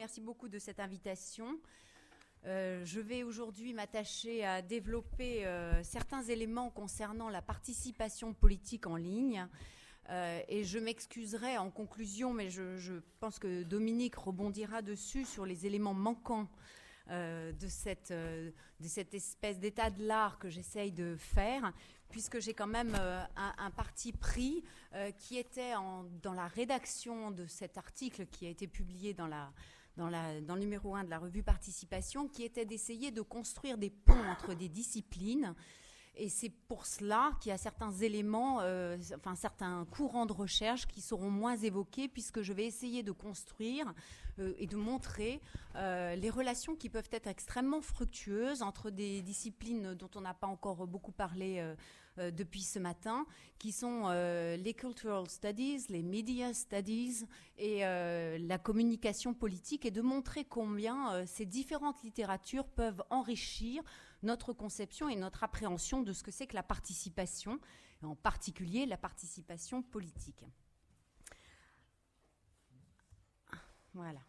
Merci beaucoup de cette invitation. Je vais aujourd'hui m'attacher à développer certains éléments concernant la participation politique en ligne. Et je m'excuserai en conclusion, mais je pense que Dominique rebondira dessus sur les éléments manquants de cette espèce d'état de l'art que j'essaye de faire, puisque j'ai quand même un parti pris qui était dans la rédaction de cet article qui a été publié dans le numéro 1 de la revue Participation, qui était d'essayer de construire des ponts entre des disciplines. Et c'est pour cela qu'il y a certains éléments, certains courants de recherche qui seront moins évoqués, puisque je vais essayer de construire et de montrer les relations qui peuvent être extrêmement fructueuses entre des disciplines dont on n'a pas encore beaucoup parlé depuis ce matin, qui sont les cultural studies, les media studies et la communication politique, et de montrer combien ces différentes littératures peuvent enrichir notre conception et notre appréhension de ce que c'est que la participation, et en particulier la participation politique. Voilà.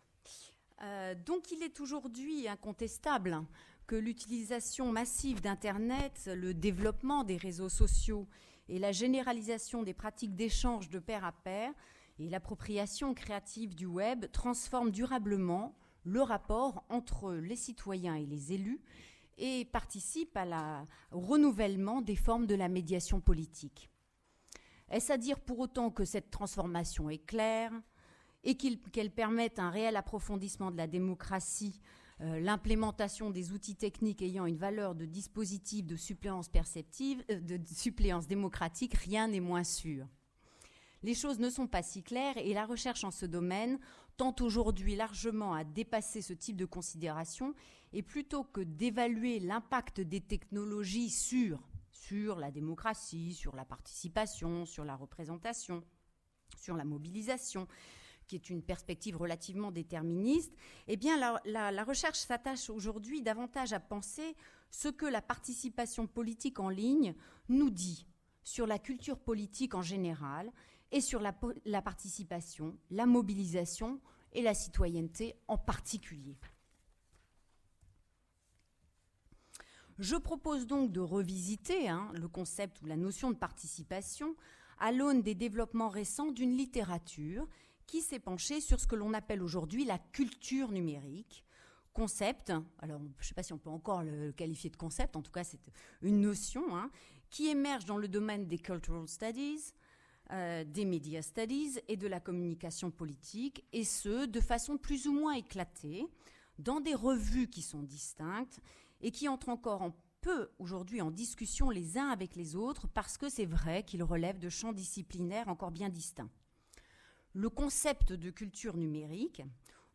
Donc il est aujourd'hui incontestable que l'utilisation massive d'Internet, le développement des réseaux sociaux et la généralisation des pratiques d'échange de pair à pair et l'appropriation créative du web transforment durablement le rapport entre les citoyens et les élus et participent au renouvellement des formes de la médiation politique. Est-ce à dire pour autant que cette transformation est claire et qu'elle permette un réel approfondissement de la démocratie, l'implémentation des outils techniques ayant une valeur de dispositif de suppléance perceptive, de suppléance démocratique? Rien n'est moins sûr. Les choses ne sont pas si claires et la recherche en ce domaine tend aujourd'hui largement à dépasser ce type de considération, et plutôt que d'évaluer l'impact des technologies sur la démocratie, sur la participation, sur la représentation, sur la mobilisation, qui est une perspective relativement déterministe, eh bien la recherche s'attache aujourd'hui davantage à penser ce que la participation politique en ligne nous dit sur la culture politique en général et sur la participation, la mobilisation et la citoyenneté en particulier. Je propose donc de revisiter le concept ou la notion de participation à l'aune des développements récents d'une littérature qui s'est penchée sur ce que l'on appelle aujourd'hui la culture numérique. Concept, alors je ne sais pas si on peut encore le qualifier de concept, en tout cas c'est une notion qui émerge dans le domaine des cultural studies, des media studies et de la communication politique, et ce, de façon plus ou moins éclatée, dans des revues qui sont distinctes et qui entrent encore un peu aujourd'hui en discussion les uns avec les autres, parce que c'est vrai qu'ils relèvent de champs disciplinaires encore bien distincts. Le concept de culture numérique,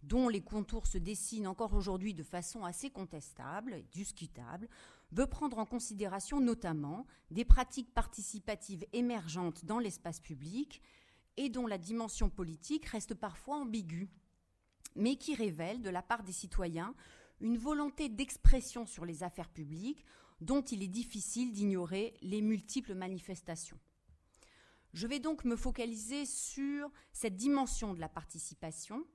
dont les contours se dessinent encore aujourd'hui de façon assez contestable et discutable, veut prendre en considération notamment des pratiques participatives émergentes dans l'espace public et dont la dimension politique reste parfois ambiguë, mais qui révèlent de la part des citoyens une volonté d'expression sur les affaires publiques dont il est difficile d'ignorer les multiples manifestations. Je vais donc me focaliser sur cette dimension de la participation,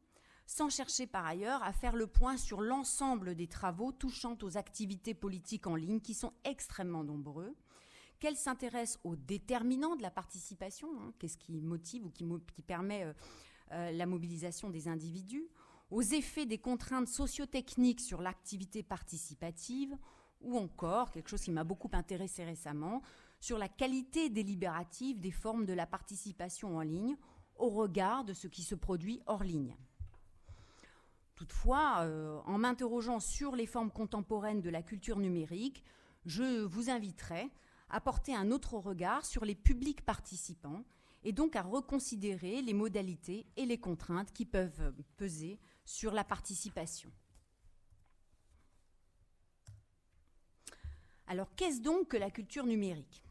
sans chercher par ailleurs à faire le point sur l'ensemble des travaux touchant aux activités politiques en ligne, qui sont extrêmement nombreux, qu'elles s'intéressent aux déterminants de la participation, qu'est-ce qui motive ou qui permet la mobilisation des individus, aux effets des contraintes socio-techniques sur l'activité participative, ou encore, quelque chose qui m'a beaucoup intéressé récemment, sur la qualité délibérative des formes de la participation en ligne au regard de ce qui se produit hors ligne. Toutefois, en m'interrogeant sur les formes contemporaines de la culture numérique, je vous inviterai à porter un autre regard sur les publics participants et donc à reconsidérer les modalités et les contraintes qui peuvent peser sur la participation. Alors, qu'est-ce donc que la culture numérique ?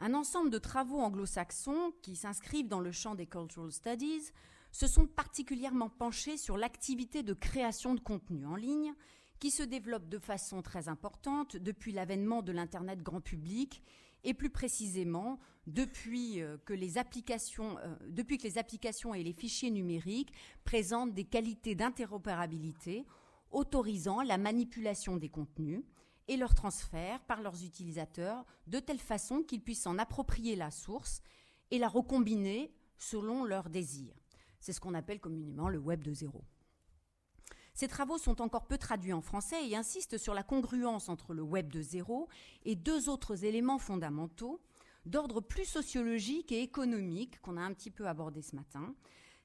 Un ensemble de travaux anglo-saxons qui s'inscrivent dans le champ des cultural studies se sont particulièrement penchés sur l'activité de création de contenu en ligne qui se développe de façon très importante depuis l'avènement de l'Internet grand public et plus précisément depuis que les applications et les fichiers numériques présentent des qualités d'interopérabilité autorisant la manipulation des contenus et leur transfert par leurs utilisateurs de telle façon qu'ils puissent s'en approprier la source et la recombiner selon leurs désirs. C'est ce qu'on appelle communément le Web 2.0. Ces travaux sont encore peu traduits en français et insistent sur la congruence entre le Web 2.0 et deux autres éléments fondamentaux d'ordre plus sociologique et économique qu'on a un petit peu abordé ce matin.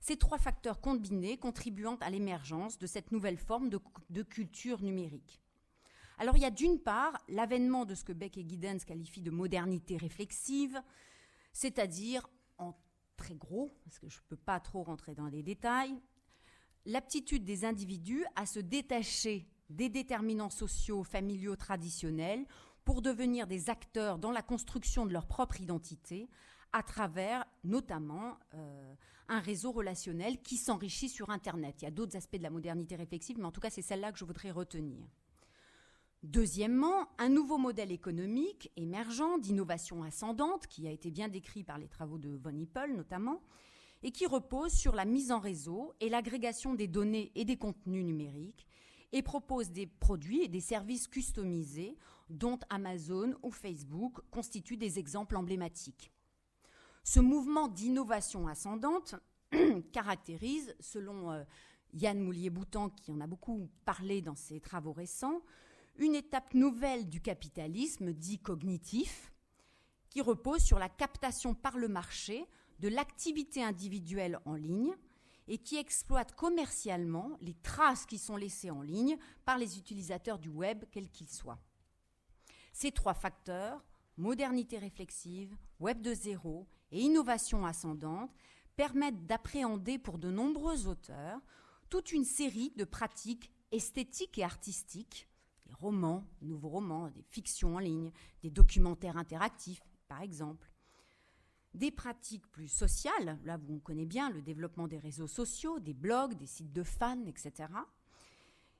Ces trois facteurs combinés contribuant à l'émergence de cette nouvelle forme de culture numérique. Alors il y a d'une part l'avènement de ce que Beck et Giddens qualifient de modernité réflexive, c'est-à-dire, en très gros, parce que je ne peux pas trop rentrer dans les détails, l'aptitude des individus à se détacher des déterminants sociaux, familiaux, traditionnels pour devenir des acteurs dans la construction de leur propre identité à travers notamment un réseau relationnel qui s'enrichit sur Internet. Il y a d'autres aspects de la modernité réflexive, mais en tout cas, c'est celle-là que je voudrais retenir. Deuxièmement, un nouveau modèle économique émergent d'innovation ascendante, qui a été bien décrit par les travaux de von Hippel notamment, et qui repose sur la mise en réseau et l'agrégation des données et des contenus numériques, et propose des produits et des services customisés dont Amazon ou Facebook constituent des exemples emblématiques. Ce mouvement d'innovation ascendante caractérise, selon Yann Moulier-Boutan, qui en a beaucoup parlé dans ses travaux récents, une étape nouvelle du capitalisme dit cognitif, qui repose sur la captation par le marché de l'activité individuelle en ligne et qui exploite commercialement les traces qui sont laissées en ligne par les utilisateurs du web, quels qu'ils soient. Ces trois facteurs, modernité réflexive, Web 2.0 et innovation ascendante, permettent d'appréhender pour de nombreux auteurs toute une série de pratiques esthétiques et artistiques, des romans, nouveaux romans, des fictions en ligne, des documentaires interactifs, par exemple. Des pratiques plus sociales, là vous connaissez bien le développement des réseaux sociaux, des blogs, des sites de fans, etc.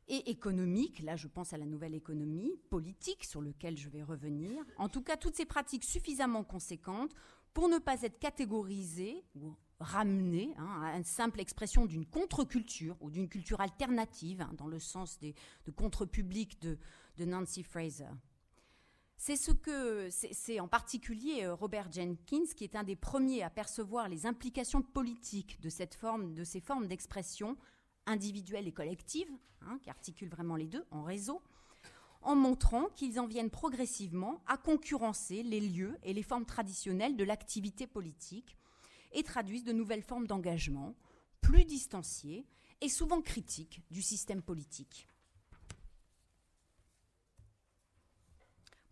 Et économiques, là je pense à la nouvelle économie, politique sur lequel je vais revenir. En tout cas, toutes ces pratiques suffisamment conséquentes pour ne pas être catégorisées ou ramenées à une simple expression d'une contre-culture ou d'une culture alternative, dans le sens de contre-public de Nancy Fraser. C'est en particulier Robert Jenkins qui est un des premiers à percevoir les implications politiques de ces formes d'expression individuelles et collectives, qui articulent vraiment les deux en réseau, en montrant qu'ils en viennent progressivement à concurrencer les lieux et les formes traditionnelles de l'activité politique et traduisent de nouvelles formes d'engagement, plus distanciées et souvent critiques du système politique.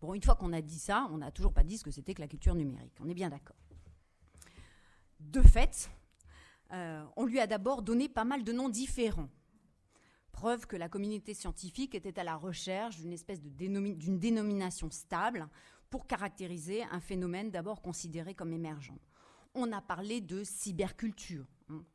Bon, une fois qu'on a dit ça, on n'a toujours pas dit ce que c'était que la culture numérique. On est bien d'accord. De fait, on lui a d'abord donné pas mal de noms différents. Preuve que la communauté scientifique était à la recherche d'une espèce d'une dénomination stable pour caractériser un phénomène d'abord considéré comme émergent. On a parlé de cyberculture,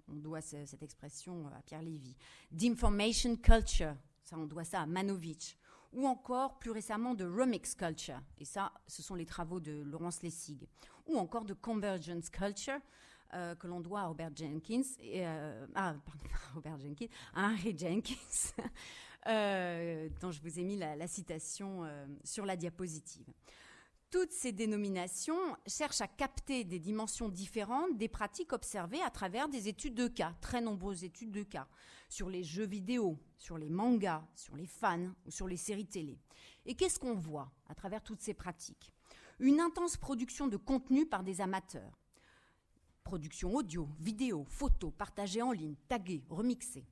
on doit cette expression à Pierre Lévy, d'information culture, ça on doit ça à Manovich, ou encore plus récemment de remix culture, et ça ce sont les travaux de Laurence Lessig, ou encore de convergence culture, que l'on doit à Robert Jenkins, à Henry Jenkins, dont je vous ai mis la citation sur la diapositive. Toutes ces dénominations cherchent à capter des dimensions différentes des pratiques observées à travers des études de cas, très nombreuses études de cas, sur les jeux vidéo, sur les mangas, sur les fans ou sur les séries télé. Et qu'est-ce qu'on voit à travers toutes ces pratiques ? Une intense production de contenu par des amateurs. Production audio, vidéo, photos, partagées en ligne, taguées, remixées,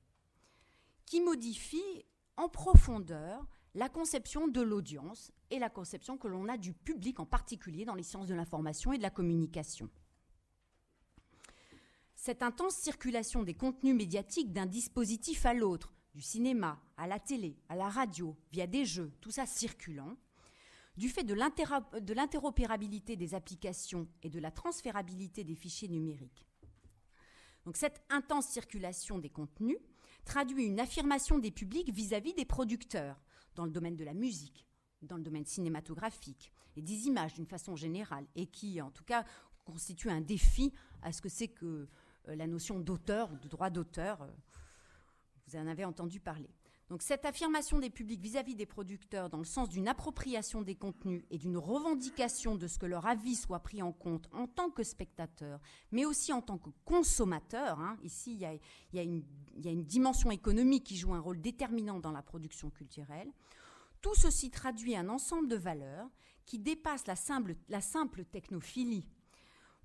qui modifie en profondeur la conception de l'audience et la conception que l'on a du public, en particulier dans les sciences de l'information et de la communication. Cette intense circulation des contenus médiatiques d'un dispositif à l'autre, du cinéma, à la télé, à la radio, via des jeux, tout ça circulant, du fait de l'interopérabilité des applications et de la transférabilité des fichiers numériques. Donc cette intense circulation des contenus traduit une affirmation des publics vis-à-vis des producteurs, dans le domaine de la musique, dans le domaine cinématographique, et des images d'une façon générale, et qui, en tout cas, constitue un défi à ce que c'est que la notion d'auteur, de droit d'auteur, vous en avez entendu parler. Donc cette affirmation des publics vis-à-vis des producteurs dans le sens d'une appropriation des contenus et d'une revendication de ce que leur avis soit pris en compte en tant que spectateur, mais aussi en tant que consommateur, hein. Ici, il y a une dimension économique qui joue un rôle déterminant dans la production culturelle. Tout ceci traduit un ensemble de valeurs qui dépassent la simple technophilie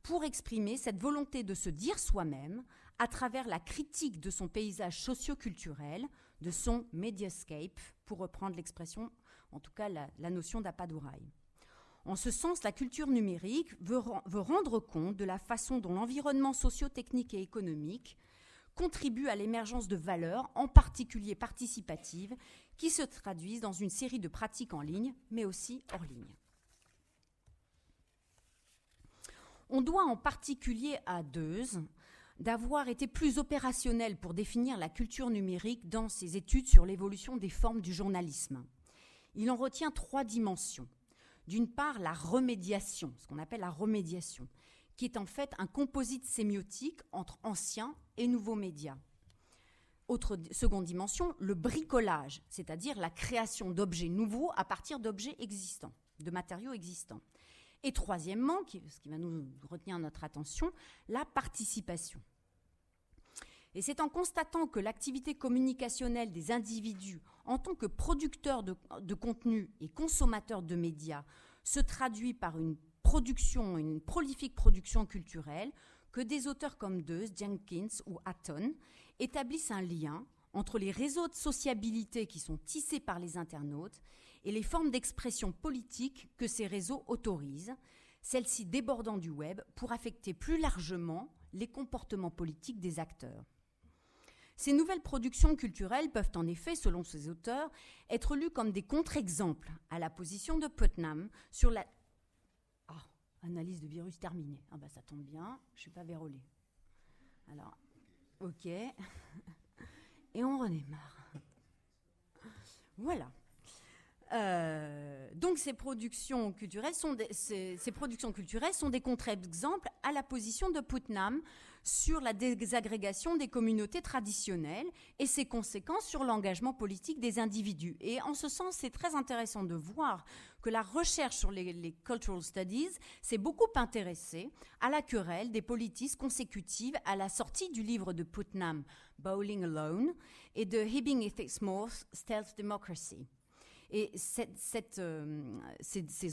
pour exprimer cette volonté de se dire soi-même à travers la critique de son paysage socio-culturel, de son mediascape, pour reprendre l'expression, en tout cas la notion d'Appadurai. En ce sens, la culture numérique veut rendre compte de la façon dont l'environnement socio-technique et économique contribue à l'émergence de valeurs, en particulier participatives, qui se traduisent dans une série de pratiques en ligne, mais aussi hors ligne. On doit en particulier à Deleuze d'avoir été plus opérationnel pour définir la culture numérique dans ses études sur l'évolution des formes du journalisme. Il en retient 3 dimensions. D'une part, la remédiation, ce qu'on appelle la remédiation, qui est en fait un composite sémiotique entre anciens et nouveaux médias. Seconde dimension, le bricolage, c'est-à-dire la création d'objets nouveaux à partir d'objets existants, de matériaux existants. Et troisièmement, ce qui va nous retenir notre attention, la participation. Et c'est en constatant que l'activité communicationnelle des individus en tant que producteurs de contenu et consommateurs de médias se traduit par une prolifique production culturelle que des auteurs comme Deleuze, Jenkins ou Hatton établissent un lien entre les réseaux de sociabilité qui sont tissés par les internautes et les formes d'expression politique que ces réseaux autorisent, celles-ci débordant du web pour affecter plus largement les comportements politiques des acteurs. Ces nouvelles productions culturelles peuvent en effet, selon ces auteurs, être lues comme des contre-exemples à la position de Putnam sur la... analyse de virus terminée. Ça tombe bien, je ne suis pas vérolée. Alors, ok. Et on redémarre. Voilà. Donc ces productions culturelles sont des contre-exemples à la position de Putnam sur la désagrégation des communautés traditionnelles et ses conséquences sur l'engagement politique des individus. Et en ce sens, c'est très intéressant de voir que la recherche sur les cultural studies s'est beaucoup intéressée à la querelle des politistes consécutives à la sortie du livre de Putnam, Bowling Alone, et de Hibbing Ethics Morse, Stealth Democracy. Et ces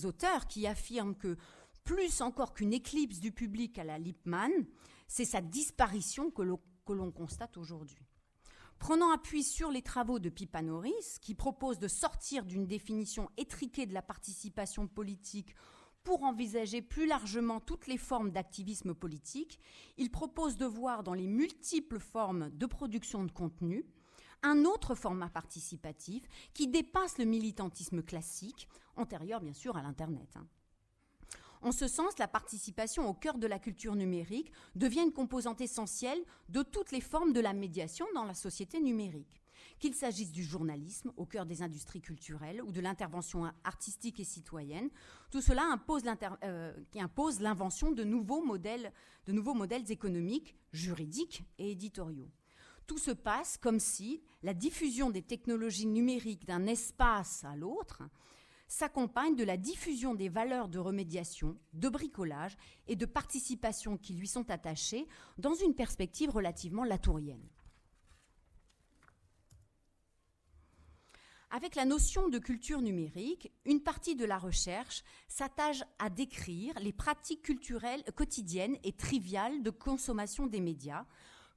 auteurs qui affirment que plus encore qu'une éclipse du public à la Lippmann, c'est sa disparition que l'on constate aujourd'hui. Prenant appui sur les travaux de Pippa Norris, qui propose de sortir d'une définition étriquée de la participation politique pour envisager plus largement toutes les formes d'activisme politique, il propose de voir dans les multiples formes de production de contenu un autre format participatif qui dépasse le militantisme classique, antérieur bien sûr à l'Internet. En ce sens, la participation au cœur de la culture numérique devient une composante essentielle de toutes les formes de la médiation dans la société numérique. Qu'il s'agisse du journalisme au cœur des industries culturelles ou de l'intervention artistique et citoyenne, tout cela impose l'invention de nouveaux modèles économiques, juridiques et éditoriaux. Tout se passe comme si la diffusion des technologies numériques d'un espace à l'autre s'accompagne de la diffusion des valeurs de remédiation, de bricolage et de participation qui lui sont attachées dans une perspective relativement latourienne. Avec la notion de culture numérique, une partie de la recherche s'attache à décrire les pratiques culturelles quotidiennes et triviales de consommation des médias,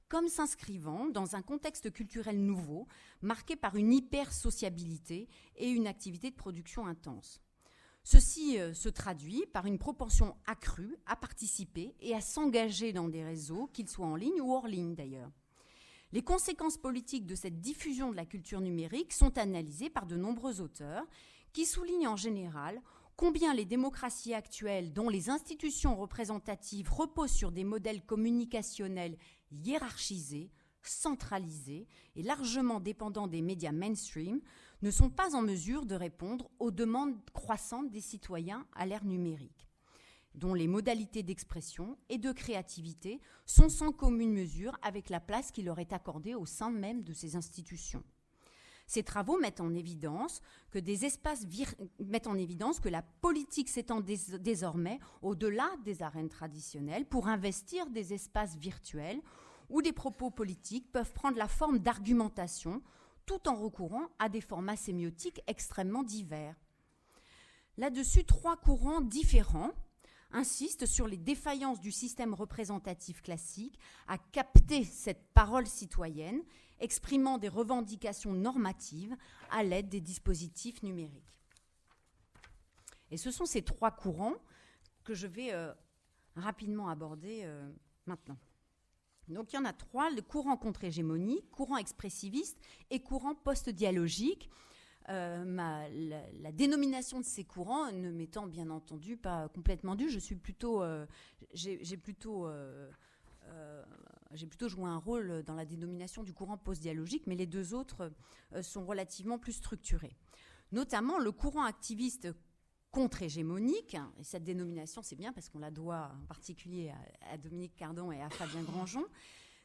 comme s'inscrivant dans un contexte culturel nouveau, marqué par une hyper-sociabilité et une activité de production intense. Ceci se traduit par une propension accrue à participer et à s'engager dans des réseaux, qu'ils soient en ligne ou hors ligne d'ailleurs. Les conséquences politiques de cette diffusion de la culture numérique sont analysées par de nombreux auteurs qui soulignent en général combien les démocraties actuelles, dont les institutions représentatives reposent sur des modèles communicationnels hiérarchisés, centralisés et largement dépendants des médias mainstream, ne sont pas en mesure de répondre aux demandes croissantes des citoyens à l'ère numérique, dont les modalités d'expression et de créativité sont sans commune mesure avec la place qui leur est accordée au sein même de ces institutions. Ces travaux mettent en évidence que la politique s'étend désormais au-delà des arènes traditionnelles pour investir des espaces virtuels où des propos politiques peuvent prendre la forme d'argumentation tout en recourant à des formats sémiotiques extrêmement divers. Là-dessus, 3 courants différents insistent sur les défaillances du système représentatif classique à capter cette parole citoyenne, exprimant des revendications normatives à l'aide des dispositifs numériques. Et ce sont ces 3 courants que je vais rapidement aborder maintenant. Donc il y en a 3, le courant contre-hégémonique, courant expressiviste et courant post-dialogique. La dénomination de ces courants ne m'étant bien entendu pas complètement due, j'ai plutôt joué un rôle dans la dénomination du courant post-dialogique, mais les 2 autres sont relativement plus structurés. Notamment le courant activiste contre-hégémonique, et cette dénomination c'est bien parce qu'on la doit en particulier à Dominique Cardon et à Fabien Granjon,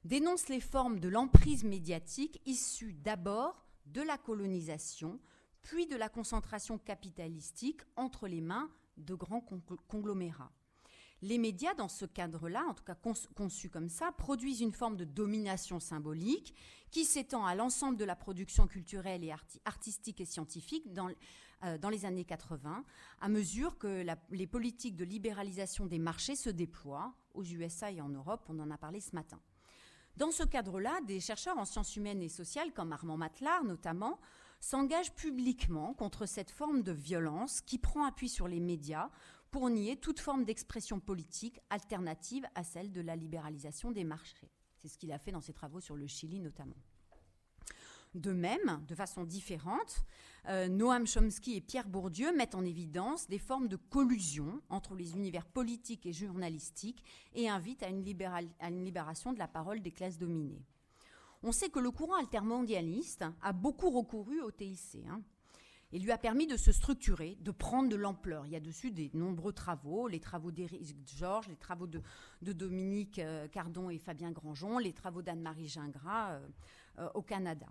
dénonce les formes de l'emprise médiatique issues d'abord de la colonisation, puis de la concentration capitalistique entre les mains de grands conglomérats. Les médias, dans ce cadre-là, en tout cas conçus comme ça, produisent une forme de domination symbolique qui s'étend à l'ensemble de la production culturelle et artistique et scientifique dans les années 80, à mesure que les politiques de libéralisation des marchés se déploient aux USA et en Europe, on en a parlé ce matin. Dans ce cadre-là, des chercheurs en sciences humaines et sociales, comme Armand Matlard notamment, s'engagent publiquement contre cette forme de violence qui prend appui sur les médias pour nier toute forme d'expression politique alternative à celle de la libéralisation des marchés. C'est ce qu'il a fait dans ses travaux sur le Chili notamment. De même, de façon différente, Noam Chomsky et Pierre Bourdieu mettent en évidence des formes de collusion entre les univers politiques et journalistiques et invitent à une libération de la parole des classes dominées. On sait que le courant altermondialiste a beaucoup recouru au TIC et lui a permis de se structurer, de prendre de l'ampleur. Il y a dessus de nombreux travaux, les travaux d'Éric Georges, les travaux de Dominique Cardon et Fabien Granjon, les travaux d'Anne-Marie Gingras au Canada.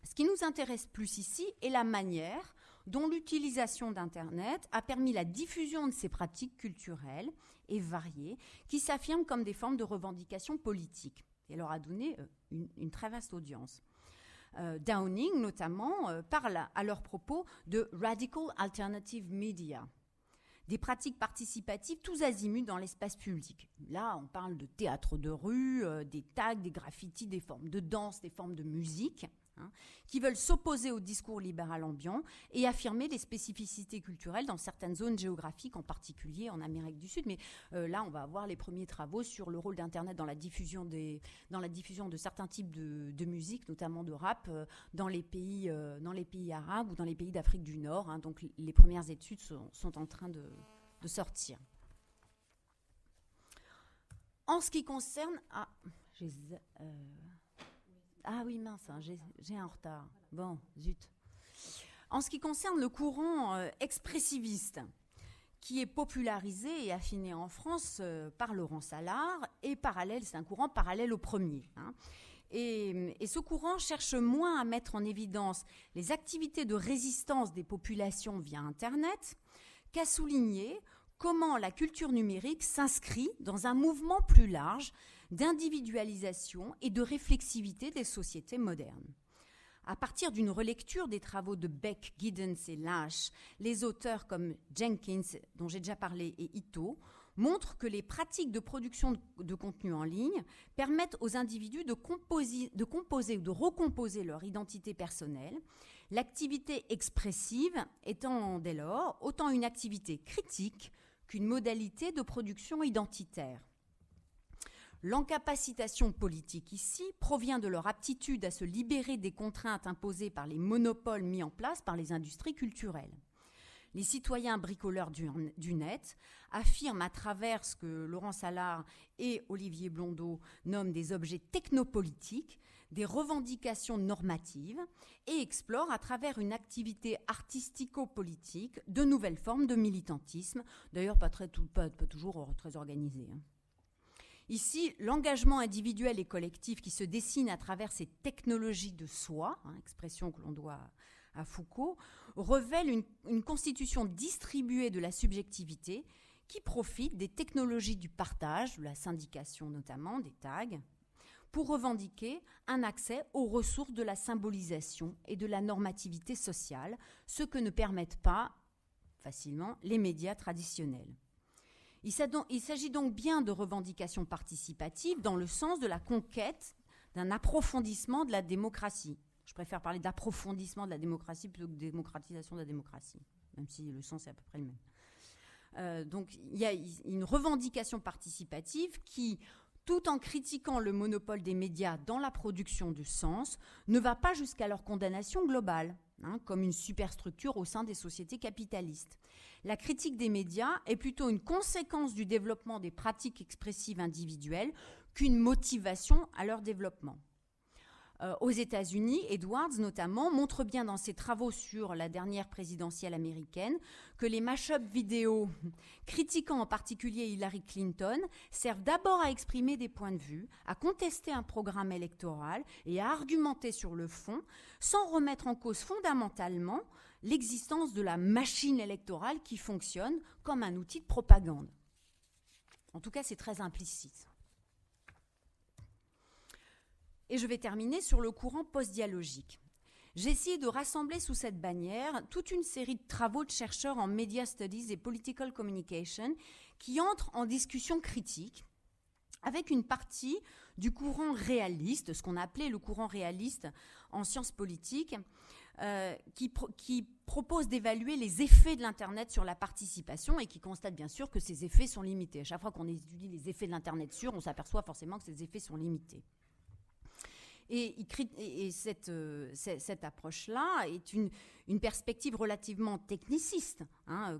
Ce qui nous intéresse plus ici est la manière dont l'utilisation d'Internet a permis la diffusion de ces pratiques culturelles et variées qui s'affirment comme des formes de revendication politique et leur a donné une très vaste audience. Downing, notamment, parle à leur propos de « radical alternative media », des pratiques participatives tous azimuts dans l'espace public. Là, on parle de théâtre de rue, des tags, des graffitis, des formes de danse, des formes de musique, qui veulent s'opposer au discours libéral ambiant et affirmer les spécificités culturelles dans certaines zones géographiques, en particulier en Amérique du Sud. Mais là, on va avoir les premiers travaux sur le rôle d'Internet dans la diffusion de certains types de musique, notamment de rap, dans les pays arabes ou dans les pays d'Afrique du Nord. Donc les premières études sont en train de sortir. En ce qui concerne... Ah oui, mince, j'ai un retard. Bon, zut. En ce qui concerne le courant expressiviste, qui est popularisé et affiné en France par Laurent Salard, et parallèle, c'est un courant parallèle au premier. Et ce courant cherche moins à mettre en évidence les activités de résistance des populations via Internet qu'à souligner comment la culture numérique s'inscrit dans un mouvement plus large d'individualisation et de réflexivité des sociétés modernes. À partir d'une relecture des travaux de Beck, Giddens et Lasch, les auteurs comme Jenkins, dont j'ai déjà parlé, et Ito, montrent que les pratiques de production de contenu en ligne permettent aux individus de composer ou de recomposer leur identité personnelle, l'activité expressive étant dès lors autant une activité critique qu'une modalité de production identitaire. L'encapacitation politique ici provient de leur aptitude à se libérer des contraintes imposées par les monopoles mis en place par les industries culturelles. les citoyens bricoleurs du net affirment à travers ce que Laurent Salard et Olivier Blondeau nomment des objets technopolitiques, des revendications normatives et explorent à travers une activité artistico-politique de nouvelles formes de militantisme, d'ailleurs pas toujours très organisées. Ici, l'engagement individuel et collectif qui se dessine à travers ces technologies de soi, expression que l'on doit à Foucault, révèle une constitution distribuée de la subjectivité qui profite des technologies du partage, de la syndication notamment, des tags, pour revendiquer un accès aux ressources de la symbolisation et de la normativité sociale, ce que ne permettent pas facilement les médias traditionnels. Il s'agit donc bien de revendications participatives dans le sens de la conquête d'un approfondissement de la démocratie. Je préfère parler d'approfondissement de la démocratie plutôt que de démocratisation de la démocratie, même si le sens est à peu près le même. Donc il y a une revendication participative qui, tout en critiquant le monopole des médias dans la production du sens, ne va pas jusqu'à leur condamnation globale, comme une superstructure au sein des sociétés capitalistes. La critique des médias est plutôt une conséquence du développement des pratiques expressives individuelles qu'une motivation à leur développement. Aux États-Unis, Edwards notamment montre bien dans ses travaux sur la dernière présidentielle américaine que les mash-up vidéo critiquant en particulier Hillary Clinton servent d'abord à exprimer des points de vue, à contester un programme électoral et à argumenter sur le fond sans remettre en cause fondamentalement l'existence de la machine électorale qui fonctionne comme un outil de propagande. En tout cas, c'est très implicite. Et je vais terminer sur le courant post-dialogique. J'ai essayé de rassembler sous cette bannière toute une série de travaux de chercheurs en Media Studies et Political Communication qui entrent en discussion critique avec une partie du courant réaliste, ce qu'on a appelé le courant réaliste en sciences politiques, qui propose d'évaluer les effets de l'Internet sur la participation et qui constate bien sûr que ces effets sont limités. À chaque fois qu'on étudie les effets de l'Internet on s'aperçoit forcément que ces effets sont limités. Et cette approche-là est une perspective relativement techniciste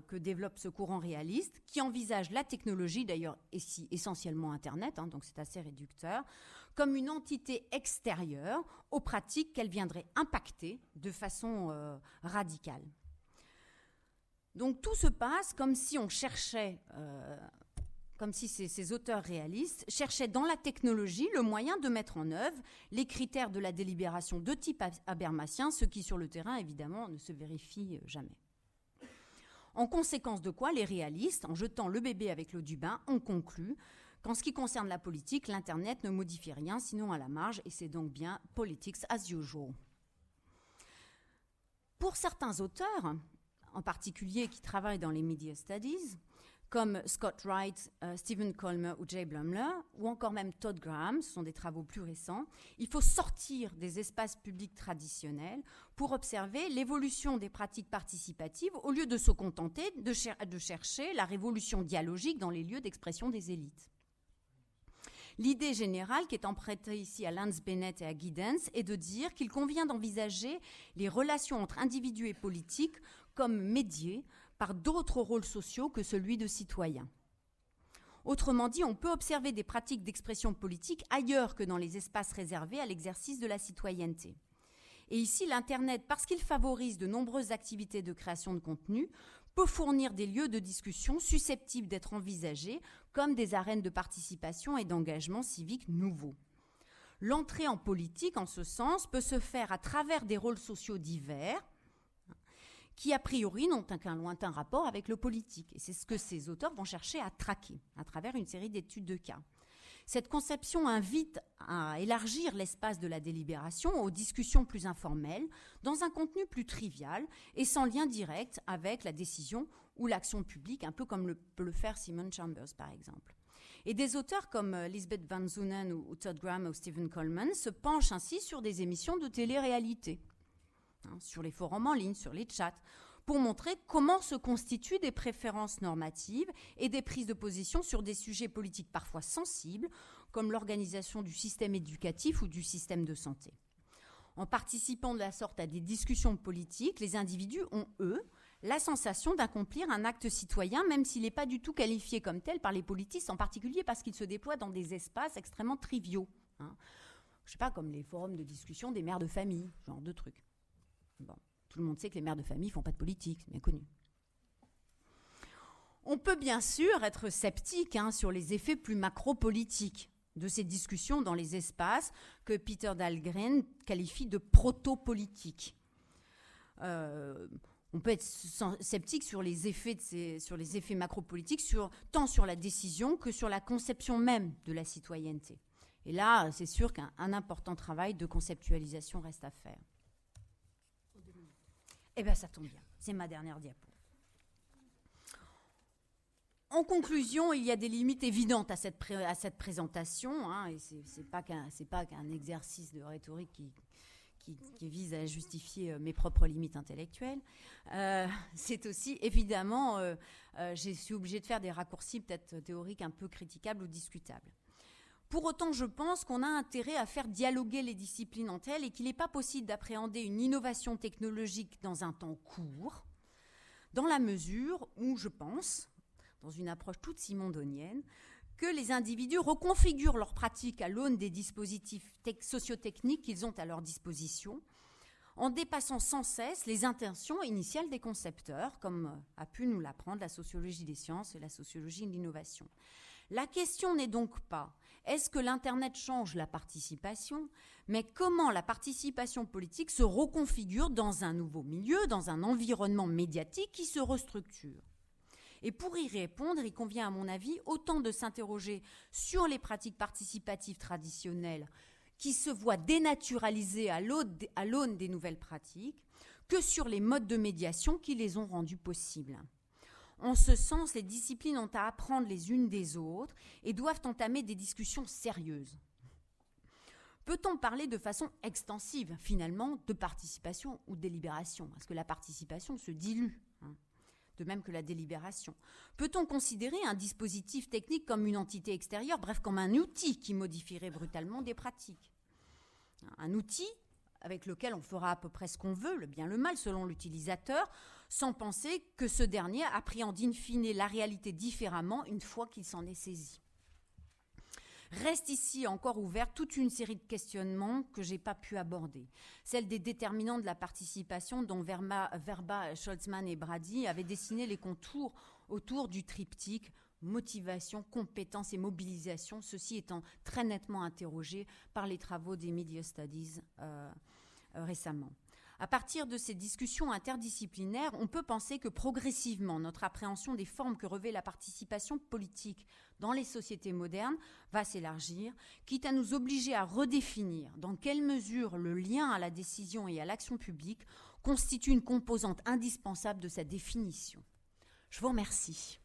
que développe ce courant réaliste qui envisage la technologie, d'ailleurs essentiellement Internet, donc c'est assez réducteur, comme une entité extérieure aux pratiques qu'elle viendrait impacter de façon radicale. Donc tout se passe comme si on cherchait... comme si ces auteurs réalistes cherchaient dans la technologie le moyen de mettre en œuvre les critères de la délibération de type habermasien, ce qui sur le terrain évidemment ne se vérifie jamais. En conséquence de quoi, les réalistes, en jetant le bébé avec l'eau du bain, ont conclu qu'en ce qui concerne la politique, l'Internet ne modifie rien sinon à la marge, et c'est donc bien politics as usual. Pour certains auteurs, en particulier qui travaillent dans les media studies, comme Scott Wright, Stephen Colmer ou Jay Blumler, ou encore même Todd Graham, ce sont des travaux plus récents, il faut sortir des espaces publics traditionnels pour observer l'évolution des pratiques participatives au lieu de se contenter de chercher la révolution dialogique dans les lieux d'expression des élites. L'idée générale qui est empruntée ici à Lance Bennett et à Giddens est de dire qu'il convient d'envisager les relations entre individus et politiques comme médiées par d'autres rôles sociaux que celui de citoyen. Autrement dit, on peut observer des pratiques d'expression politique ailleurs que dans les espaces réservés à l'exercice de la citoyenneté. Et ici, l'Internet, parce qu'il favorise de nombreuses activités de création de contenu, peut fournir des lieux de discussion susceptibles d'être envisagés comme des arènes de participation et d'engagement civique nouveaux. L'entrée en politique, en ce sens, peut se faire à travers des rôles sociaux divers, qui a priori n'ont qu'un lointain rapport avec le politique. Et c'est ce que ces auteurs vont chercher à traquer à travers une série d'études de cas. Cette conception invite à élargir l'espace de la délibération aux discussions plus informelles, dans un contenu plus trivial et sans lien direct avec la décision ou l'action publique, un peu comme peut le faire Simon Chambers par exemple. Et des auteurs comme Lisbeth Van Zunen ou Todd Graham ou Stephen Coleman se penchent ainsi sur des émissions de télé-réalité, sur les forums en ligne, sur les chats, pour montrer comment se constituent des préférences normatives et des prises de position sur des sujets politiques parfois sensibles, comme l'organisation du système éducatif ou du système de santé. En participant de la sorte à des discussions politiques, les individus ont, eux, la sensation d'accomplir un acte citoyen, même s'il n'est pas du tout qualifié comme tel par les politistes, en particulier parce qu'il se déploie dans des espaces extrêmement triviaux. Hein. Je ne sais pas, comme les forums de discussion des mères de famille, genre de trucs. Bon, tout le monde sait que les mères de famille ne font pas de politique, c'est bien connu. On peut bien sûr être sceptique sur les effets plus macro-politiques de ces discussions dans les espaces que Peter Dahlgren qualifie de proto-politiques. On peut être sceptique sur les effets, sur les effets macro-politiques, tant sur la décision que sur la conception même de la citoyenneté. Et là, c'est sûr qu'un important travail de conceptualisation reste à faire. Eh bien, ça tombe bien. C'est ma dernière diapo. En conclusion, il y a des limites évidentes à cette présentation, et c'est pas qu'un exercice de rhétorique qui vise à justifier mes propres limites intellectuelles. C'est aussi, évidemment, je suis obligée de faire des raccourcis peut-être théoriques un peu critiquables ou discutables. Pour autant, je pense qu'on a intérêt à faire dialoguer les disciplines entre elles et qu'il n'est pas possible d'appréhender une innovation technologique dans un temps court, dans la mesure où je pense, dans une approche toute simondonienne, que les individus reconfigurent leurs pratiques à l'aune des dispositifs sociotechniques qu'ils ont à leur disposition, en dépassant sans cesse les intentions initiales des concepteurs, comme a pu nous l'apprendre la sociologie des sciences et la sociologie de l'innovation. La question n'est donc pas est-ce que l'Internet change la participation, mais comment la participation politique se reconfigure dans un nouveau milieu, dans un environnement médiatique qui se restructure. Et pour y répondre, il convient à mon avis autant de s'interroger sur les pratiques participatives traditionnelles qui se voient dénaturalisées à l'aune des nouvelles pratiques que sur les modes de médiation qui les ont rendues possibles. En ce sens, les disciplines ont à apprendre les unes des autres et doivent entamer des discussions sérieuses. Peut-on parler de façon extensive, finalement, de participation ou de délibération ? Parce que la participation se dilue, de même que la délibération. Peut-on considérer un dispositif technique comme une entité extérieure, bref, comme un outil qui modifierait brutalement des pratiques ? Un outil avec lequel on fera à peu près ce qu'on veut, le bien, le mal, selon l'utilisateur, sans penser que ce dernier appréhende in fine la réalité différemment une fois qu'il s'en est saisi. Reste ici encore ouverte toute une série de questionnements que je n'ai pas pu aborder. Celle des déterminants de la participation dont Verba, Scholzmann et Brady avaient dessiné les contours autour du triptyque motivation, compétence et mobilisation, ceci étant très nettement interrogé par les travaux des Media Studies récemment. À partir de ces discussions interdisciplinaires, on peut penser que progressivement, notre appréhension des formes que revêt la participation politique dans les sociétés modernes va s'élargir, quitte à nous obliger à redéfinir dans quelle mesure le lien à la décision et à l'action publique constitue une composante indispensable de sa définition. Je vous remercie.